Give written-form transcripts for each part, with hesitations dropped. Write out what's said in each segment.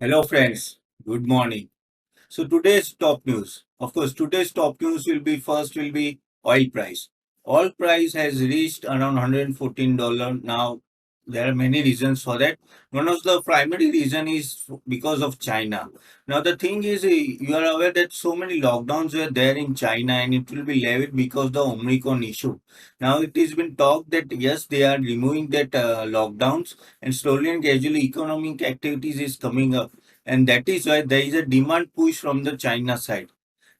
Hello friends, good morning. So today's top news. Of course, today's top news will be oil price. Oil price has reached around $114 now. There are many reasons for that. One of the primary reason is because of China. Now the thing is, you are aware that so many lockdowns were there in China and it will be levied because of the Omicron issue. Now it has been talked that yes, they are removing that lockdowns and slowly and gradually economic activities is coming up, and that is why there is a demand push from the China side.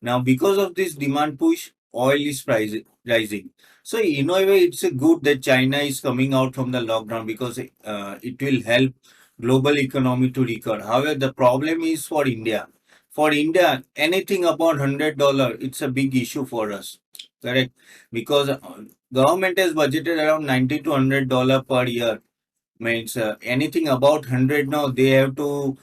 Now, because of this demand push, oil is rising. So, in a way, it's a good that China is coming out from the lockdown because it will help global economy to recover. However, the problem is for India. For India, anything about $100, it's a big issue for us. Correct? Because government has budgeted around 90 to $100 per year. Means anything about 100 now they have to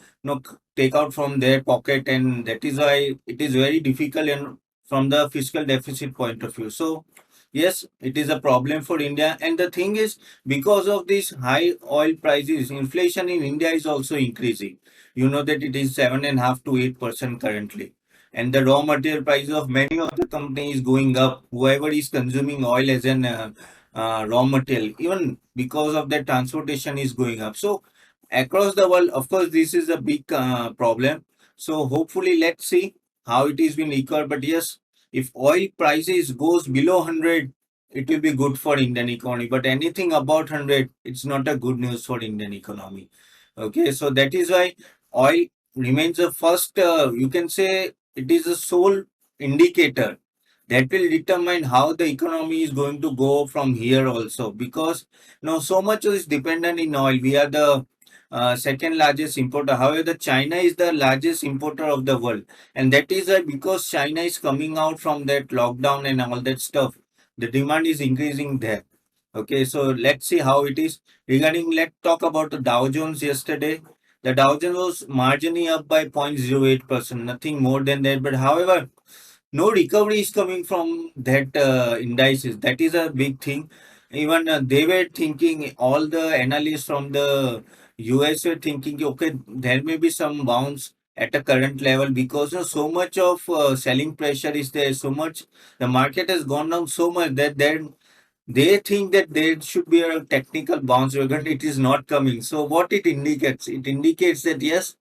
take out from their pocket, and that is why it is very difficult and from the fiscal deficit point of view. So yes, it is a problem for India, and the thing is, because of these high oil prices, inflation in India is also increasing. You know that it is 7.5 to 8% currently, and the raw material prices of many of the companies going up. Whoever is consuming oil as an raw material, even because of that transportation is going up. So across the world, of course, this is a big problem. So hopefully, let's see how it is being recovered. But yes, if oil prices goes below 100, it will be good for Indian economy. But anything above 100, it's not a good news for Indian economy. Okay, so that is why oil remains the first. You can say it is a sole indicator that will determine how the economy is going to go from here also, because so much is dependent in oil. We are the second largest importer. However, the China is the largest importer of the world, and that is why, because China is coming out from that lockdown and all that stuff, the demand is increasing there. Okay, so let's see how it is. Let's talk about the Dow Jones yesterday. The Dow Jones was marginally up by 0.08%, nothing more than that. But however, no recovery is coming from that indices. That is a big thing. Even they were thinking, all the analysts from the US were thinking, okay, there may be some bounce at a current level because so much of selling pressure is there. So much, the market has gone down so much that then they think that there should be a technical bounce, but it is not coming. So what it indicates? It indicates that yes,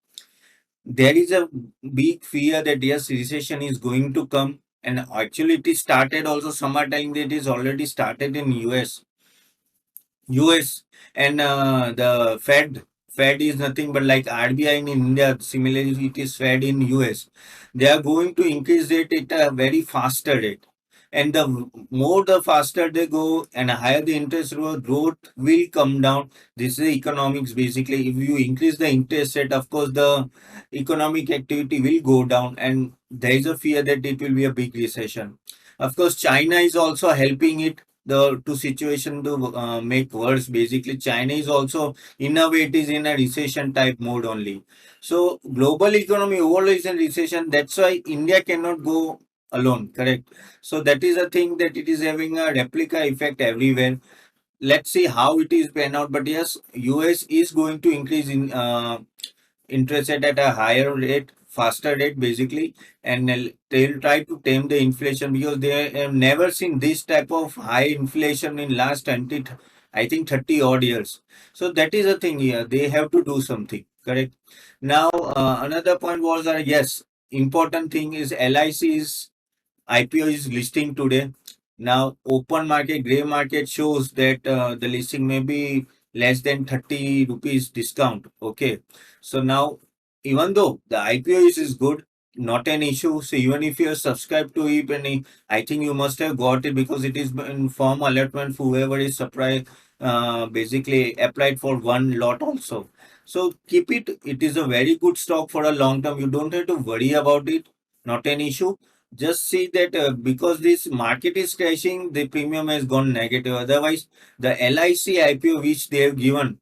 there is a big fear that yes, recession is going to come, and actually it is started also. Some are telling that it is already started in US, and the Fed is nothing but like RBI in India. Similarly, it is Fed in US. They are going to increase it at a very faster rate, and the more the faster they go and higher the interest rate, growth will come down. This is economics basically. If you increase the interest rate, of course the economic activity will go down, and there is a fear that it will be a big recession. Of course, China is also helping it, the to situation to make worse. Basically, China is also, in a way, it is in a recession type mode only. So global economy overall is in recession. That's why India cannot go alone. Correct. So that is a thing, that it is having a replica effect everywhere. Let's see how it is pan out. But yes, US is going to increase in interest rate at a higher rate, faster rate basically, and they'll try to tame the inflation because they have never seen this type of high inflation in last 20, I think 30 odd years. So that is a thing here. They have to do something. Correct. Now, another point was that yes, important thing is LIC's IPO is listing today. Now, open market, gray market shows that the listing may be less than 30 rupees discount. Okay. So now, even though the IPO is good, not an issue. So even if you are subscribed to it, and I think you must have got it because it is in form allotment for whoever is surprised, basically applied for one lot also. So keep it. It is a very good stock for a long term. You don't have to worry about it. Not an issue. Just see that because this market is crashing, the premium has gone negative. Otherwise, the LIC IPO which they have given,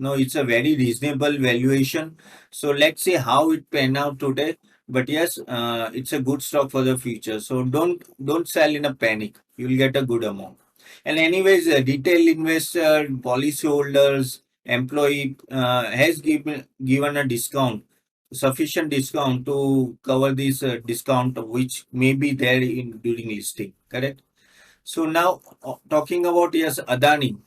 no, it's a very reasonable valuation. So let's see how it pan out today. But yes, it's a good stock for the future. So don't sell in a panic. You'll get a good amount. And anyways, retail investor, policyholders, employee has given a discount sufficient discount to cover this discount which may be there in during listing. Correct. So now talking about, yes, Adani.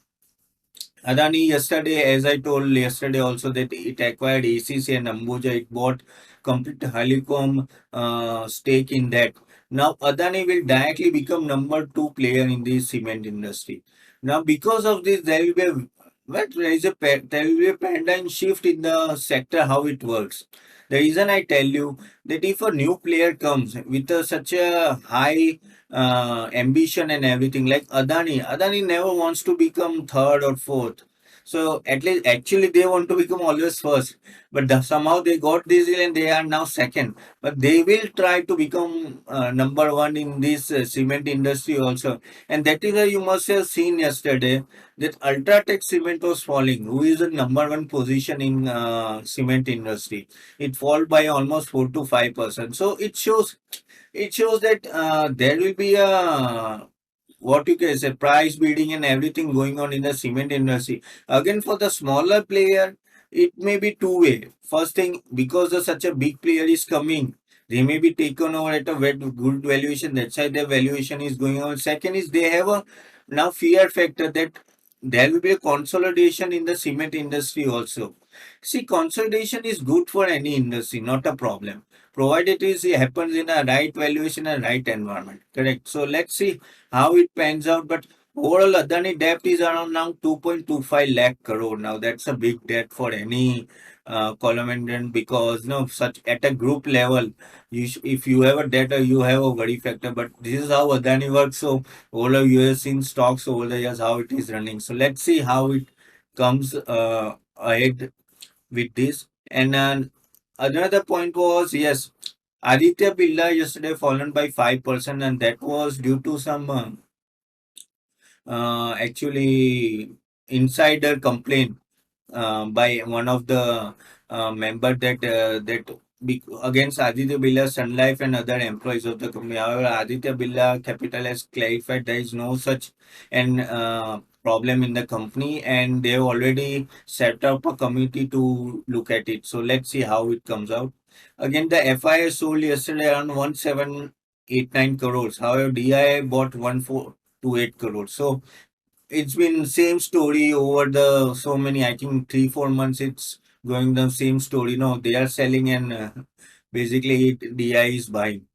Adani yesterday, as I told yesterday also, that it acquired ACC and Ambuja. It bought complete Halicom stake in that. Now Adani will directly become number two player in the cement industry. Now because of this, there will be a there will be a paradigm shift in the sector how it works. The reason I tell you that if a new player comes with such a high ambition and everything like Adani never wants to become third or fourth. So at least actually they want to become always first, but somehow they got this deal and they are now second. But they will try to become number one in this cement industry also, and that is why you must have seen yesterday that Ultratech Cement was falling, who is the number one position in cement industry. It fall by almost 4 to 5%. So it shows that there will be a what you can say price bidding and everything going on in the cement industry. Again, for the smaller player, it may be two-way. First thing, because such a big player is coming, they may be taken over at a good valuation. That's why their valuation is going on. Second is they have a now fear factor that there will be a consolidation in the cement industry also. See, consolidation is good for any industry, not a problem, provided it happens in a right valuation and right environment. Correct. So let's see how it pans out. But overall, Adani debt is around now 2.25 lakh crore. Now that's a big debt for any Colombian, because no such at a group level, if you have a debt, you have a worry factor. But this is how Adani works. So all of you have seen stocks over the years how it is running. So let's see how it comes ahead with this. And another point was, yes, Aditya Birla yesterday fallen by 5%, and that was due to some actually insider complaint by one of the member that against Aditya Birla Sun Life and other employees of the company. However, Aditya Birla Capital has clarified there is no such an problem in the company, and they have already set up a committee to look at it. So let's see how it comes out. Again, the FII sold yesterday around 1789 crores. However, DII bought 1428 crores. So it's been same story over the so many, I think 3 4 months it's going the same story. No, they are selling and basically DI is buying.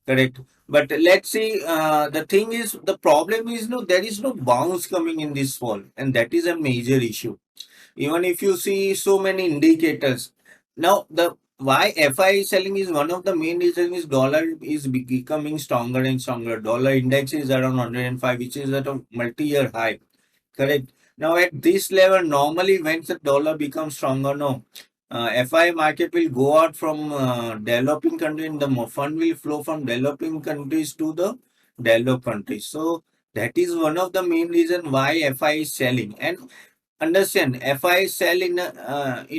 Correct. But let's see, the thing is, the problem is, no, there is no bounce coming in this fall, and that is a major issue. Even if you see so many indicators. Now, the why FI is selling is one of the main reasons is dollar is becoming stronger and stronger. Dollar index is around 105, which is at a multi-year high. Correct. Now at this level, normally when the dollar becomes stronger, no, FI market will go out from developing country, and the fund will flow from developing countries to the developed countries. So that is one of the main reason why FI is selling. And understand, FI sell in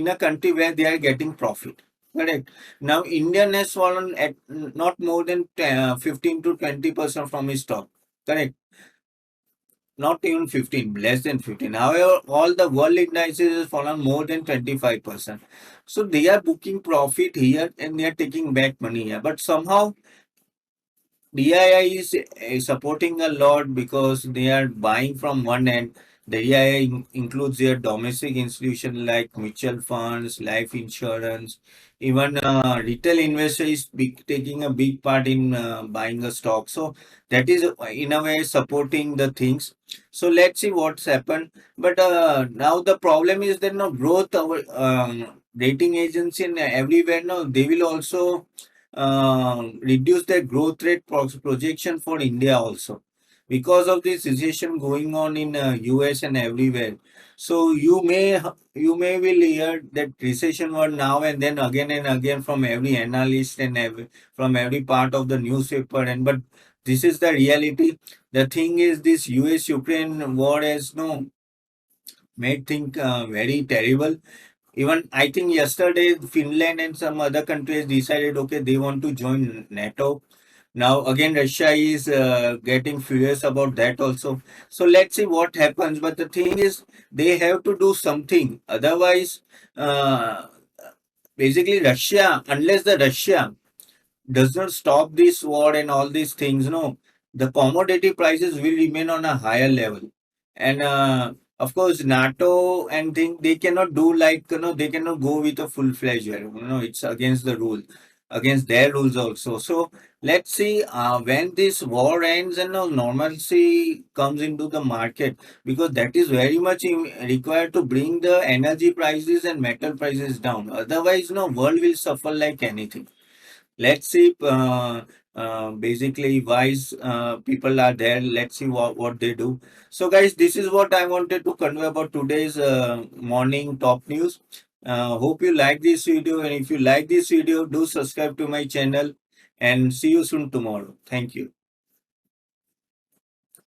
a country where they are getting profit. Correct. Now Indian has fallen at not more than 15 to 20% from his stock. Correct. Not even 15, less than 15. However, all the world indices has fallen more than 25%. So they are booking profit here and they are taking back money here. But somehow DII is supporting a lot because they are buying from one end. The DII includes their domestic institution like mutual funds, life insurance, even retail investor is taking a big part in buying a stock. So that is in a way supporting the things. So let's see what's happened. But now the problem is that no growth. Our rating agency and everywhere now they will also reduce their growth rate projection for India also because of this recession going on in US and everywhere. So you may will hear that recession word now and again from every analyst and from every part of the newspaper, and but this is the reality. The thing is, this US Ukraine war has no made things very terrible. Even I think yesterday, Finland and some other countries decided, okay, they want to join NATO. Now again, Russia is getting furious about that also. So let's see what happens. But the thing is, they have to do something. Otherwise, uh, basically Russia, unless the Russia does not stop this war and all these things, no, the commodity prices will remain on a higher level. And of course, NATO and thing they cannot do like they cannot go with a full fledged. It's against the rule, against their rules also. So let's see when this war ends and normalcy comes into the market, because that is very much required to bring the energy prices and metal prices down. Otherwise, no, world will suffer like anything. Let's see basically wise people are there. Let's see what they do. So guys, this is what I wanted to convey about today's morning top news. Hope you like this video, and if you like this video, do subscribe to my channel, and see you soon tomorrow. Thank you.